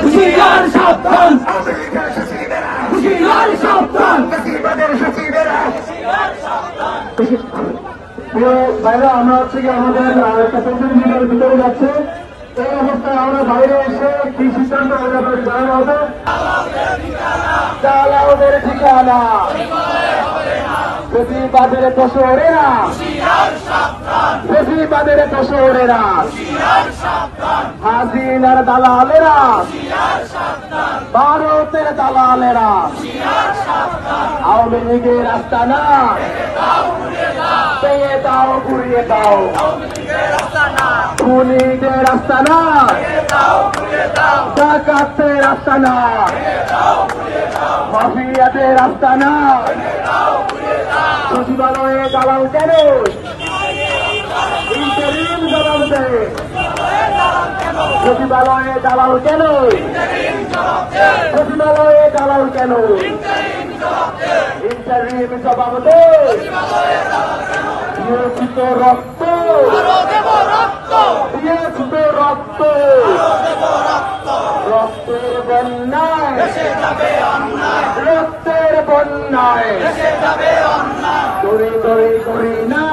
হুশিয়ার সাবধান, হুশিয়ার সাবধান, প্রিয় ভাইরা, আমরা হচ্ছে কি আমাদের একটা পেছনের মিটার ভিতরে যাচ্ছে। এই অবস্থায় আমরা বাইরে এসে কি সিদ্ধান্ত হয়ে যাবে জানানো হবে। চালাওদের ঠিকানা বেশিবাদের দোষরেরা, বেশিবাদের দোষরেরা, হাসিনার দালালেরা, ভারতের দালালেরা, আওয়ামী লীগের আস্তানা পেয়ে দাও, ঘুরিয়ে দাও, খুনিদের আস্তানা, ডাকাতের আস্তানা, মাফিয়াদের আস্তানা। সচিবালয়ে দালাল কেন? ইন্টারিম জবাব দে। সচিবালয়ে দালাল কেন? সচিবালয়ে দালাল কেন? ইন্টারিম জবাব দে। দিয়েছিত রক্ত, দিয়েছিত রক্ত, রক্তের বন্যায়, রক্তের বন্যায় দৌড়ে দৌড়ে করি না,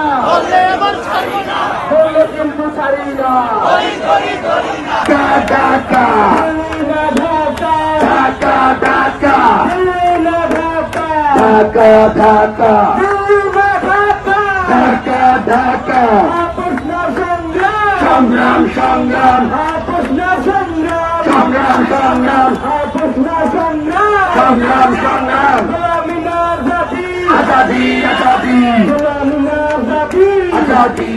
বললে কিন্তু ছাড়ি না। ঢাকা ঢাকা ঢাকা ঢাকা ঢাকা ঢাকা ঢাকা ঢাকা সংগ্রাম সংগ্রাম সংগ্রাম সংগ্রাম সংগ্রাম সংগ্রাম আজাদি আজাদি আজাদি আজাদি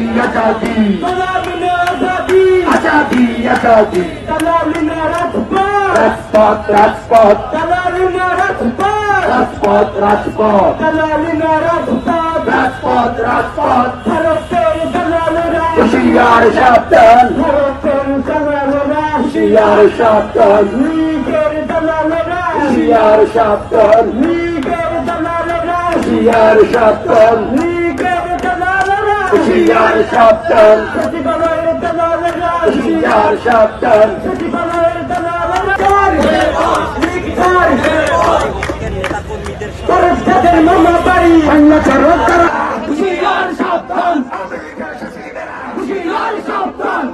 আজাদি আজাদি রাজপথ রাজপথ রাজপথ রাজপথ রাজপথ রাজপথ হুশিয়ার সাবধান, হুশিয়ার সাবধান, হুশিয়ার সাবধান, হুশিয়ার সাবধান, হুশিয়ার সাবধান, হুশিয়ার সাবধান। মামা বাড়ি বাংলা করো করা। হুশিয়ার সাবধান, হুশিয়ার সাবধান,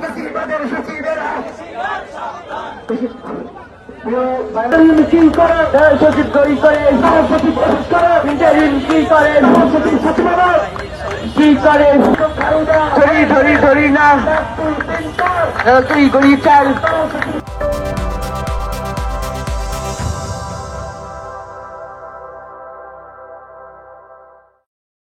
মিছিল করে, সচিব তৈরি করে, সচিব প্রবেশ করে, ইন্টারিম কি করে, সচিব সচিবালয় কি করে, ধরি ধরি ধরি না, তুই গড়ি চাল।